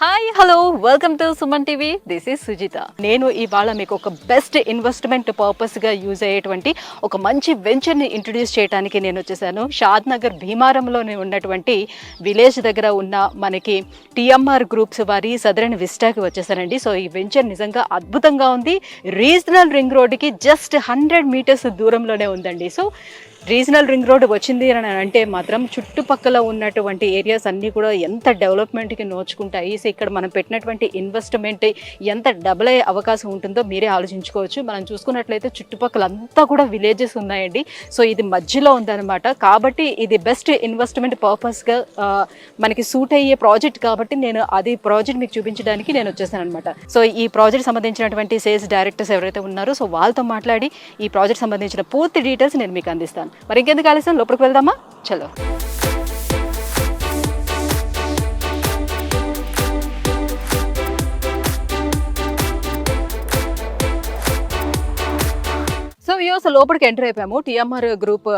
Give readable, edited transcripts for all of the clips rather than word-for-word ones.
Hi hello welcome to Suman TV. This is Sujitha. నేను ఇవాళ మీకు ఒక బెస్ట్ ఇన్వెస్ట్మెంట్ పర్పస్గా యూజ్ అయ్యేటువంటి ఒక మంచి వెంచర్ని ఇంట్రడ్యూస్ చేయడానికి నేను వచ్చేసాను. షాద్ నగర్ భీమారంలోనే ఉన్నటువంటి విలేజ్ దగ్గర ఉన్న మనకి టిఎంఆర్ గ్రూప్స్ వారి సదరన్ విస్టాకి వచ్చేసానండి. సో ఈ వెంచర్ నిజంగా అద్భుతంగా ఉంది. రీజనల్ రింగ్ రోడ్డుకి జస్ట్ 100 మీటర్స్ దూరంలోనే ఉందండి. సో రీజనల్ రింగ్ రోడ్ వచ్చింది అని అంటే మాత్రం చుట్టుపక్కల ఉన్నటువంటి ఏరియాస్ అన్నీ కూడా ఎంత డెవలప్మెంట్కి నోచుకుంటాయి. సో ఇక్కడ మనం పెట్టినటువంటి ఇన్వెస్ట్మెంట్ ఎంత డబుల్ అయ్యే అవకాశం ఉంటుందో మీరే ఆలోచించుకోవచ్చు. మనం చూసుకున్నట్లయితే చుట్టుపక్కల అంతా కూడా విలేజెస్ ఉన్నాయండి. సో ఇది మధ్యలో ఉందన్నమాట. కాబట్టి ఇది బెస్ట్ ఇన్వెస్ట్మెంట్ పర్పస్గా మనకి సూట్ అయ్యే ప్రాజెక్ట్ కాబట్టి నేను అది ప్రాజెక్ట్ మీకు చూపించడానికి నేను వచ్చేసాను అనమాట. సో ఈ ప్రాజెక్ట్ సంబంధించినటువంటి సేల్స్ డైరెక్టర్స్ ఎవరైతే ఉన్నారో సో వాళ్ళతో మాట్లాడి ఈ ప్రాజెక్ట్ సంబంధించిన పూర్తి డీటెయిల్స్ నేను మీకు అందిస్తాను. మరి ఇంకెందుకు ఆలస్యం, లోపలికి వెళ్దామా? చలో. సో వ్యూస్ లోపలికి ఎంటర్ అయిపోయాము. టిఎంఆర్ గ్రూప్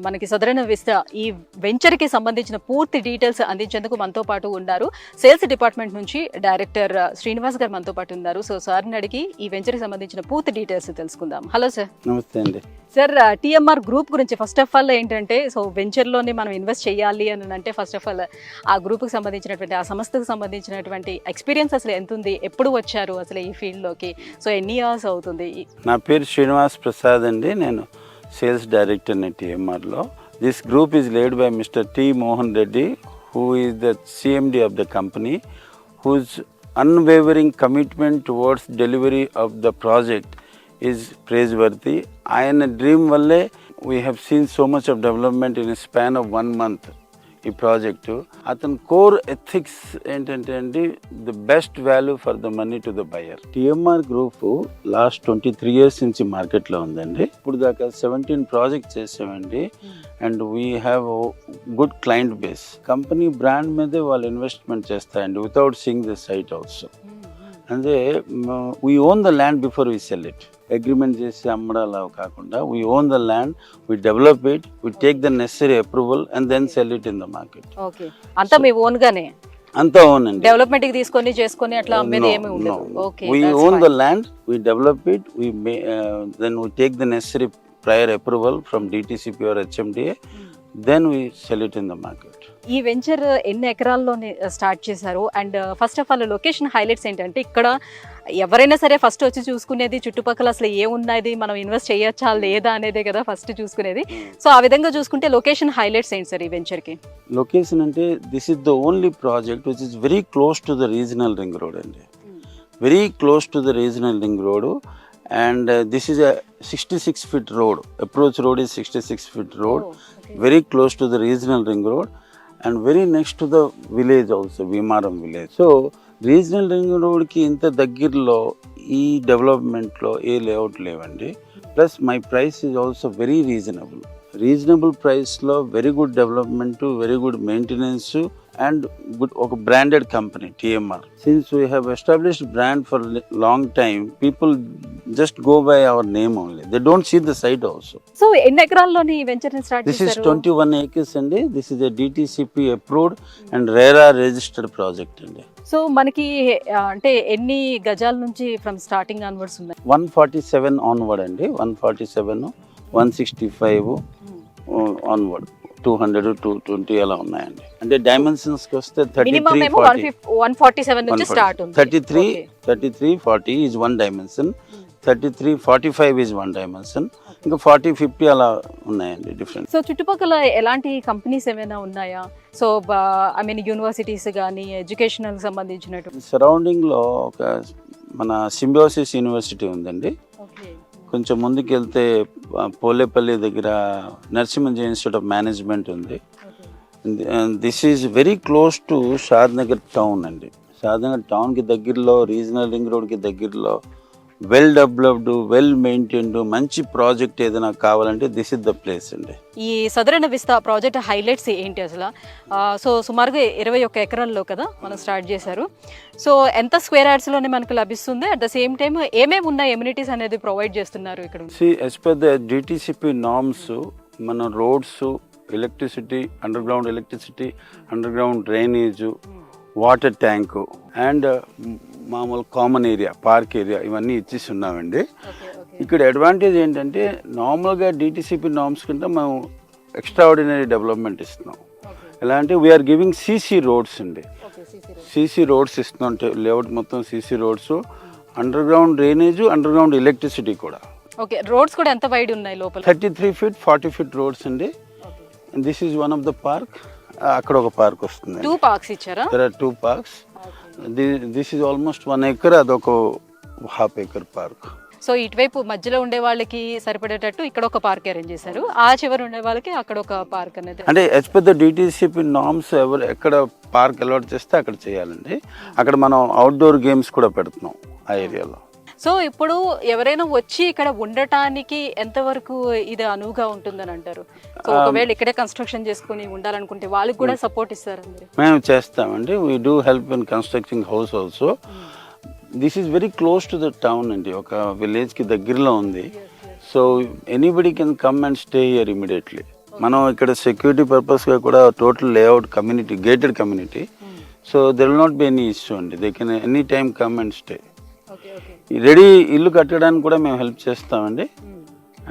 మనకి సదరన్ విస్టా ఈ వెంచర్కి సంబంధించిన పూర్తి డీటెయిల్స్ అందించేందుకు మనతో పాటు ఉన్నారు. సేల్స్ డిపార్ట్మెంట్ నుంచి డైరెక్టర్ శ్రీనివాస్ గారు మనతో పాటు ఉన్నారు. సో సార్ని అడిగి ఈ వెంచర్కి సంబంధించిన పూర్తి డీటెయిల్స్ తెలుసుకుందాం. Hello sir. నమస్తే అండి. సార్, టిఎంఆర్ గ్రూప్ గురించి ఫస్ట్ ఆఫ్ ఆల్ ఏంటంటే, సో వెంచర్లోనే మనం ఇన్వెస్ట్ చేయాలి అని అంటే ఫస్ట్ ఆఫ్ ఆల్ ఆ గ్రూప్కి సంబంధించినటువంటి ఆ సంస్థకు సంబంధించినటువంటి ఎక్స్పీరియన్స్ అసలు ఎంత ఉంది, ఎప్పుడు వచ్చారు అసలు ఈ ఫీల్డ్లోకి, సో ఎన్ని ఇయర్స్ అవుతుంది? నా పేరు శ్రీనివాస్ ప్రసాద్ అండి. నేను సేల్స్ డైరెక్టర్ని టిఎంఆర్లో. This group is led by mister T Mohan Reddy, who is the CMD of the company, whose unwavering commitment towards delivery of the project is praiseworthy. ఆయన డ్రీమ్ వల్లే we have seen so much of development in span of 1 month. ఈ project అతని core ethics ఏంటంటే అండి, the best value for the money to the buyer. TMR group last 23 years నుంచి మార్కెట్లో ఉందండి. ఇప్పుడు దాకా 17 ప్రాజెక్ట్స్ చేసామండి. And we have good client base. Company brand మీదే వాళ్ళు ఇన్వెస్ట్మెంట్ చేస్తాయండి without seeing the site also. అంటే we own the land before we sell it. Agreement చేసి అమ్మడాలా కాకుండా we own the land, we develop it, we take the necessary approval and then sell it in the market. Okay, అంతా మీ own గానే? అంతా own అండి. Development కి తీసుకొని చేసుకొని అట్లా అమ్మేది ఏమీ ఉండదు. Okay, we own the land, we develop it, we then we take the necessary prior approval from DTCP or HMDA, then we sell it in the market. ఈ వెంచర్ ఎన్ని ఎకరాల్లోనే స్టార్ట్ చేశారు? And first of all location highlights ఏంటంటే, ఇక్కడ ఎవరైనా సరే first వచ్చి చూసుకునేది చుట్టుపక్కల అసలు ఏమున్నది, మనం ఇన్వెస్ట్ చేయొచ్చా లేదా అనేదే కదా ఫస్ట్ చూసుకునేది. సో ఆ విధంగా చూసుకుంటే లొకేషన్ హైలైట్స్ ఏంటి సార్ ఈ వెంచర్కి? లొకేషన్ అంటే this is the only project which is very close to the regional ring road అండి. Very close to the regional ring road. And this is a 66 feet road. Approach road is 66 feet road. Oh, okay. Very close to the regional ring road and very next to the village also, Vimaram village. So regional ring road ki inta daggirlo ee development lo ఏ layout లేవండి. Plus my price is also very reasonable ప్రైస్లో very good development, very good maintenance and good ఒక branded company TMR. Since we have established brand for long time, people just go by our name only, they don't see the site also. So ఎన్ని ఎకరాల్లోని ఈ venture ని start చేశారు? This is 21 acres అండి. This is a DTCP approved and RERA registered project అండి. So మనకి అంటే ఎన్ని గజాల నుంచి ఫ్రమ్ స్టార్టింగ్ ఆన్వర్డ్స్ ఉన్నాయి? 147 ఆన్వర్డ్ అండి. 147, 165 ఆన్వర్డ్, 200, 220 అలా ఉన్నాయండి. అంటే డైమెన్షన్స్ కి వస్తే 33, 40, 147 నుంచి స్టార్ట్ ఉంది. 33, 40 is one dimension, 33, 45 is one dimension, ఇంకా 40, 50 అలా ఉన్నాయండి డిఫరెంట్. సో చుట్టుపక్కల ఎలాంటి కంపెనీస్ ఏమైనా ఉన్నాయా? సో ఐ మీన్ యూనివర్సిటీస్ కానీ ఎడ్యుకేషనల్ సంబంధించినట్టు సరౌండింగ్ లో ఒక మన సింబయోసిస్ యూనివర్సిటీ ఉందండి. కొంచెం ముందుకు వెళ్తే పోలేపల్లి దగ్గర నరసింహన్ ఇన్స్టిట్యూట్ ఆఫ్ మేనేజ్మెంట్ ఉంది. This is very close to Shad Nagar town అండి. షాద్ నగర్ టౌన్కి దగ్గరలో, రీజనల్ రింగ్ రోడ్కి దగ్గరలో వెల్ డెవలప్డ్, వెల్ మెయింటైన్డ్ మంచి ప్రాజెక్ట్ ఏదైనా కావాలంటే దిస్ ఇస్ ద ప్లేస్ అండి. ఈ సదరన్ విస్తా ప్రాజెక్ట్ హైలైట్స్ ఏంటి అసలు? సో సుమారుగా 21 ఎకరాల్లో కదా మనం స్టార్ట్ చేశారు. సో ఎంత స్క్వేర్ యార్డ్స్లోనే మనకు లభిస్తుంది? అట్ ద సేమ్ టైం ఏమేమి ఉన్నాయి ఎమ్యూనిటీస్ అనేది ప్రొవైడ్ చేస్తున్నారు ఇక్కడ? As per the DTCP norms మన roads, electricity, underground electricity, underground drainage, water tank and మామూలు కామన్ ఏరియా, పార్క్ ఏరియా ఇవన్నీ ఇచ్చేసి ఉన్నామండి. ఇక్కడ అడ్వాంటేజ్ ఏంటంటే నార్మల్గా డిటిసిపి నార్మ్స్ కింద మనం ఎక్స్ట్రాఆర్డినరీ డెవలప్మెంట్ ఇస్తున్నాం. ఎలా అంటే వీఆర్ గివింగ్ సీసీ రోడ్స్ అండి. సీసీ రోడ్స్ ఇస్తున్నాం, లేఅవుట్ మొత్తం CC roads, under ground drainage, under ground electricity కూడా. ఓకే, రోడ్స్ కూడా ఎంత వైడ్ ఉన్నాయి లోపల? 33 feet 40 feet రోడ్స్ అండి. This is one of the park. అక్కడ ఒక పార్క్ వస్తుంది. 2 parks ఇచ్చారా? There are 2 parks. This is almost 1 acre, అదొక ½ acre పార్క్. సో ఇటువైపు మధ్యలో ఉండే వాళ్ళకి సరిపడేటట్టు ఇక్కడ ఒక పార్క్ అరేంజ్ చేశారు, ఆ చివరి ఉండే వాళ్ళకి అక్కడ ఒక పార్క్ అనేది. అంటే as per the DTCP norms ఎక్కడ పార్క్ అలాట్ చేస్తే అక్కడ చేయాలండి. అక్కడ మనం అవుట్డోర్ గేమ్స్ కూడా పెడుతున్నాం ఆ ఏరియాలో. సో ఇప్పుడు ఎవరైనా వచ్చి ఇక్కడ ఉండటానికి ఎంతవరకు ఇది అనువుగా ఉంటుందని అంటారు? సో ఒకవేళ ఇక్కడే కన్స్ట్రక్షన్ చేసుకుని ఉండాలనుకుంటే వాళ్ళకి కూడా సపోర్ట్ ఇస్తారా మీరు? మేము చేస్తామండి. We do help in constructing house also. This is very close to the town అండి, ఒక విలేజ్కి దగ్గరలో ఉంది. So anybody can come and stay here immediately. మనం ఇక్కడ సెక్యూరిటీ పర్పస్గా కూడా total layout community, gated community. So there will not be any issue అండి. They can any time come and stay. Ready ఇల్లు కట్టడానికి కూడా మేము హెల్ప్ చేస్తామండి.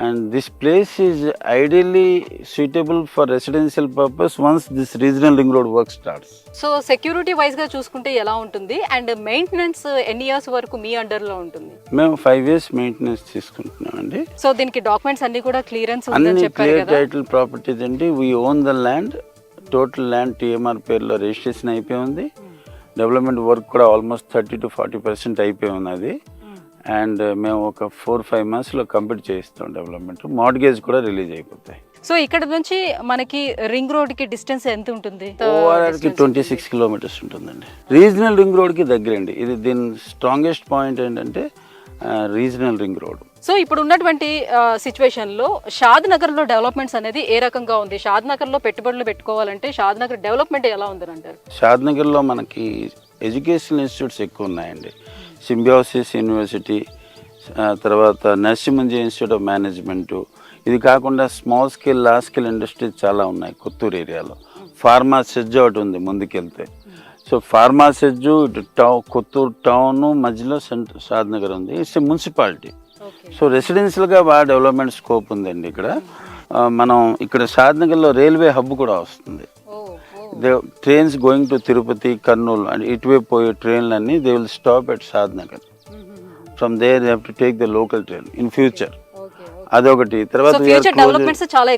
And this place is ideally suitable for residential purpose once this regional ring road work starts. So security wise గా చూసుకుంటే ఎలా ఉంటుంది అండ్ మెయింటెనెన్స్ ఎన్ని ఇయర్స్ వరకు మీ అండర్ లో ఉంటుంది? మేము 5 years మెయింటెనెన్స్ తీసుకుంటున్నామండి. సో దీనికి డాక్యుమెంట్స్ అన్ని కూడా క్లియరెన్స్ అన్ని క్లియర్ టైటిల్ ప్రాపర్టీస్ అండి. We own the land, total land TMR పేరులో రిజిస్ట్రేషన్ అయిపోయి ఉంది. డెవలప్మెంట్ వర్క్ కూడా ఆల్మోస్ట్ 30 to 40% అయిపోయి ఉన్నది. అండ్ మేము ఒక 4-5 monthsలో కంప్లీట్ చేయిస్తాం డెవలప్మెంట్. మార్ట్గేజ్ కూడా రిలీజ్ అయిపోతాయి. సో ఇక్కడ నుంచి మనకి రింగ్ రోడ్ కి డిస్టెన్స్ ఎంత ఉంటుంది? ఓఆర్ఆర్కి 26 kilometers ఉంటుందండి. రీజనల్ రింగ్ రోడ్కి దగ్గరండి. ఇది దీని స్ట్రాంగెస్ట్ పాయింట్ ఏంటంటే రీజనల్ రింగ్ రోడ్. సో ఇప్పుడు ఉన్నటువంటి సిచ్యువేషన్లో షాద్ నగర్లో డెవలప్మెంట్స్ అనేది ఏ రకంగా ఉంది? షాద్ నగర్లో పెట్టుబడులు పెట్టుకోవాలంటే షాద్ నగర్ డెవలప్మెంట్ ఎలా ఉందని అంటారు? షాద్ నగర్లో మనకి ఎడ్యుకేషనల్ ఇన్స్టిట్యూట్స్ ఎక్కువ ఉన్నాయండి. సింబియోసిస్ యూనివర్సిటీ, తర్వాత నరసింహంజీ ఇన్స్టిట్యూట్ ఆఫ్ మేనేజ్మెంటు, ఇది కాకుండా small scale, large scale industries చాలా ఉన్నాయి కొత్తూరు ఏరియాలో. ఫార్మా సెజ్ ఒకటి ఉంది ముందుకెళ్తే. So pharma SEZ Kothur town మధ్యలో షాద్ నగర్ ఉంది. It's a municipality. సో రెసిడెన్షియల్గా బాగా డెవలప్మెంట్ స్కోప్ ఉందండి ఇక్కడ. మనం ఇక్కడ షాద్ నగర్లో రైల్వే హబ్ కూడా వస్తుంది. Trains going to Tirupati, Kurnool and ఇటువైపు పోయే ట్రైన్లన్నీ they will stop at Shadnagar. From there they have to take the local train in future. అదొకటి. తర్వాత చాలా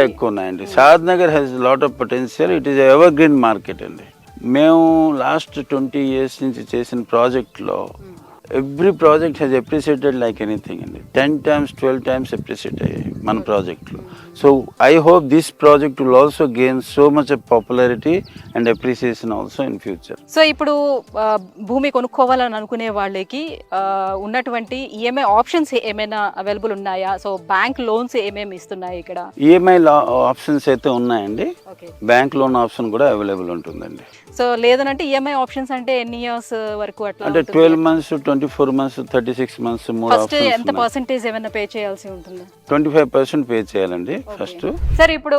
ఎక్కువ ఉన్నాయండి. Shadnagar has lot of potential. It is evergreen market అండి. మేము లాస్ట్ 20 years నుంచి చేసిన ప్రాజెక్ట్లో every project has appreciated like anything అండి. 10 times 12 times అప్రిషియేట్ అయ్యాయి మన ప్రాజెక్ట్లో. So I hope this project will also gain so much of popularity and appreciation also in future. So ఇప్పుడు భూమి కొనుక్కోవాలని అనుకునే వాళ్ళకి ఉన్నటువంటి ఈఎంఐ ఆప్షన్స్ ఏమైనా అవైలబుల్ ఉన్నాయా? సో బ్యాంక్ లోన్స్ ఏమేమి ఇస్తున్నాయి ఇక్కడ? ఈఎంఐ ఆప్షన్స్ అయితే ఉన్నాయండి. బ్యాంక్ లోన్ ఆప్షన్ కూడా అవైలబుల్ ఉంటుందండి. సో లేదనంటే ఈఎంఐ ఆప్షన్స్ అంటే ఎన్ని ఇయర్స్ వరకు అట్లా? అంటే 12 months, 24 months, 36 months, 3 ఫస్ట్ ఎంత పర్సెంటేజ్ ఏమైనా పే చేయాల్సి ఉంటుంది? 25% పే చేయాలండి ఫస్ట్. సార్ ఇప్పుడు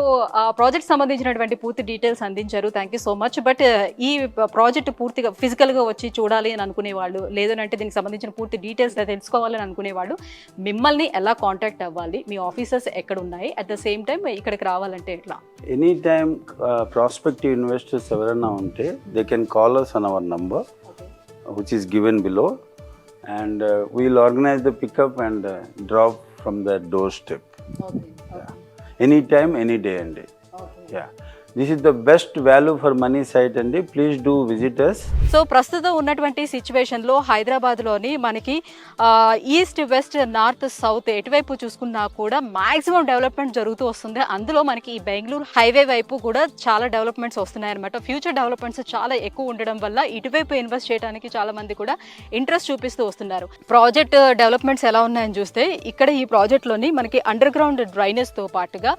ప్రాజెక్ట్ సంబంధించినటువంటి పూర్తి డీటెయిల్స్ అందించారు, thank you so much. But ఈ ప్రాజెక్ట్ పూర్తిగా ఫిజికల్ గా వచ్చి చూడాలి అని అనుకునే వాళ్ళు, లేదంటే దీనికి సంబంధించిన పూర్తి డీటెయిల్స్ తెలుసుకోవాలని అనుకునే వాళ్ళు మిమ్మల్ని ఎలా కాంటాక్ట్ అవ్వాలి? మీ ఆఫీసెస్ ఎక్కడ ఉన్నాయి? అట్ ద సేమ్ టైం ఇక్కడికి రావాలంటే ఎట్లా? ఎనీ టైమ్ ప్రాస్పెక్టివ్ ఇన్వెస్టర్స్ ఎవరైనా ఉంటే they can call us on our number, which is given below, and we'll organize the pickup and drop from the doorstep. Yeah. Anytime, any day and day. Yeah. This is the best value for money site అండి. Please do visit us. So ప్రస్తుతం ఉన్నటువంటి సిచ్యువేషన్లో హైదరాబాద్లోని మనకి east, west, north, south ఎటువైపు చూసుకున్నా కూడా maximum development జరుగుతూ వస్తుంది. అందులో మనకి ఈ బెంగళూరు హైవే వైపు కూడా చాలా డెవలప్మెంట్స్ వస్తున్నాయి అనమాట. ఫ్యూచర్ డెవలప్మెంట్స్ చాలా ఎక్కువ ఉండడం వల్ల ఇటువైపు ఇన్వెస్ట్ చేయడానికి చాలా మంది కూడా ఇంట్రెస్ట్ చూపిస్తూ వస్తున్నారు. ప్రాజెక్ట్ డెవలప్మెంట్స్ ఎలా ఉన్నాయని చూస్తే ఇక్కడ ఈ ప్రాజెక్ట్లోని మనకి అండర్ గ్రౌండ్ డ్రైనేజ్తో పాటుగా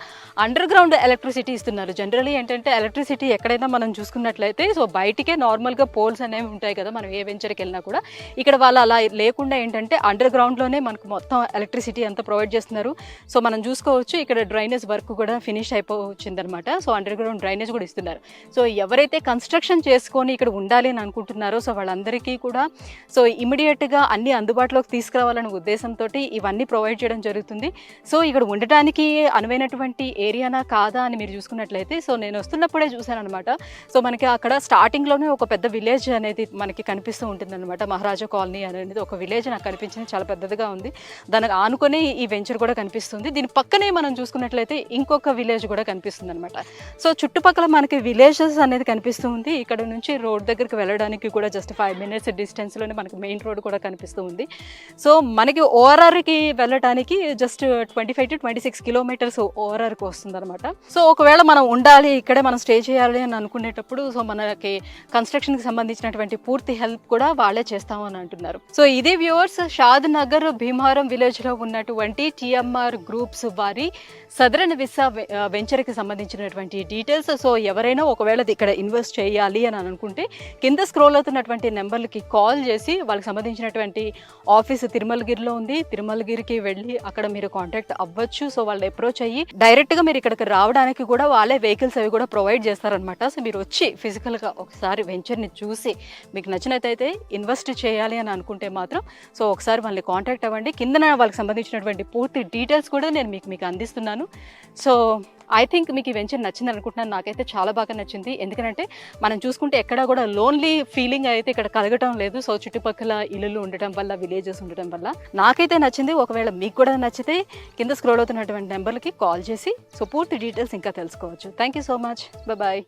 అండర్ గ్రౌండ్ ఎలక్ట్రిసిటీ ఇస్తున్నారు. జనరలీ ఏంటంటే ఎలక్ట్రిసిటీ ఎక్కడైనా మనం చూసుకున్నట్లయితే సో బయటికే నార్మల్గా పోల్స్ అనేవి ఉంటాయి కదా, మనం ఏ వెంచర్కి వెళ్ళినా కూడా. ఇక్కడ వాళ్ళు అలా లేకుండా ఏంటంటే అండర్ గ్రౌండ్లోనే మనకు మొత్తం ఎలక్ట్రిసిటీ అంతా ప్రొవైడ్ చేస్తున్నారు. సో మనం చూసుకోవచ్చు ఇక్కడ డ్రైనేజ్ వర్క్ కూడా ఫినిష్ అయిపోవచ్చిందనమాట. సో అండర్ గ్రౌండ్ డ్రైనేజ్ కూడా ఇస్తున్నారు. సో ఎవరైతే కన్స్ట్రక్షన్ చేసుకొని ఇక్కడ ఉండాలి అని అనుకుంటున్నారో సో వాళ్ళందరికీ కూడా సో ఇమీడియట్గా అన్ని అందుబాటులోకి తీసుకురావాలనే ఉద్దేశంతో ఇవన్నీ ప్రొవైడ్ చేయడం జరుగుతుంది. సో ఇక్కడ ఉండటానికి అనువైనటువంటి ఏరియానా కాదా అని మీరు చూసుకున్నట్లయితే సో నేను వస్తున్నప్పుడే చూశాను అనమాట. సో మనకి అక్కడ స్టార్టింగ్లోనే ఒక పెద్ద విలేజ్ అనేది మనకి కనిపిస్తూ ఉంటుంది అనమాట. మహారాజా కాలనీ అనేది ఒక విలేజ్ నాకు కనిపించింది, చాలా పెద్దదిగా ఉంది. దానికి ఆనుకొని ఈ వెంచర్ కూడా కనిపిస్తుంది. దీని పక్కనే మనం చూసుకున్నట్లయితే ఇంకొక విలేజ్ కూడా కనిపిస్తుంది అనమాట. సో చుట్టుపక్కల మనకి విలేజెస్ అనేది కనిపిస్తూ ఉంది. ఇక్కడ నుంచి రోడ్ దగ్గరికి వెళ్ళడానికి కూడా జస్ట్ 5 minutes డిస్టెన్స్లోనే మనకి మెయిన్ రోడ్ కూడా కనిపిస్తూ ఉంది. సో మనకి ఓఆర్ఆర్కి వెళ్ళడానికి జస్ట్ 25 to 26 kilometers ఓఆర్ఆర్కి వస్తుంది అనమాట. సో ఒకవేళ మనం ఉండాలి ఇక్కడే మనం స్టే చేయాలి అని అనుకునేటప్పుడు సో మనకి కన్స్ట్రక్షన్కి సంబంధించినటువంటి పూర్తి హెల్ప్ కూడా వాళ్ళే చేస్తామని అంటున్నారు. సో ఇదే వ్యూవర్స్, షాద్ నగర్ భీమవరం విలేజ్లో ఉన్నటువంటి టిఎంఆర్ గ్రూప్స్ వారి సదరన్ విసా వెంచర్కి సంబంధించినటువంటి డీటెయిల్స్. సో ఎవరైనా ఒకవేళ ఇక్కడ ఇన్వెస్ట్ చేయాలి అని అనుకుంటే కింద స్క్రోల్ అవుతున్నటువంటి నెంబర్లకి కాల్ చేసి వాళ్ళకి సంబంధించినటువంటి ఆఫీస్ తిరుమలగిరిలో ఉంది, తిరుమలగిరికి వెళ్ళి అక్కడ మీరు కాంటాక్ట్ అవ్వచ్చు. సో వాళ్ళు అప్రోచ్ అయ్యి డైరెక్ట్గా మీరు ఇక్కడికి రావడానికి కూడా వాళ్ళే వెహికల్స్ అవి కూడా ప్రొవైడ్ చేస్తారనమాట. సో మీరు వచ్చి ఫిజికల్గా ఒకసారి వెంచర్ని చూసి మీకు నచ్చినట్టయితే ఇన్వెస్ట్ చేయాలి అని అనుకుంటే మాత్రం సో ఒకసారి వాళ్ళని కాంటాక్ట్ అవ్వండి. కిందన వాళ్ళకి సంబంధించినటువంటి పూర్తి డీటెయిల్స్ కూడా నేను మీకు అందిస్తున్నాను. సో ఐ థింక్ మీకు ఈ వెంచర్ నచ్చింది అనుకుంటున్నాను. నాకైతే చాలా బాగా నచ్చింది. ఎందుకంటే మనం చూసుకుంటే ఎక్కడా కూడా లోన్లీ ఫీలింగ్ అయితే ఇక్కడ కలగటం లేదు. సో చుట్టుపక్కల ఇల్లులు ఉండటం వల్ల, విలేజెస్ ఉండటం వల్ల నాకైతే నచ్చింది. ఒకవేళ మీకు కూడా నచ్చితే కింద స్క్రోల్ అవుతున్నటువంటి నెంబర్లకి కాల్ చేసి సో పూర్తి డీటెయిల్స్ ఇంకా తెలుసుకోవచ్చు. Thank you so much. Bye.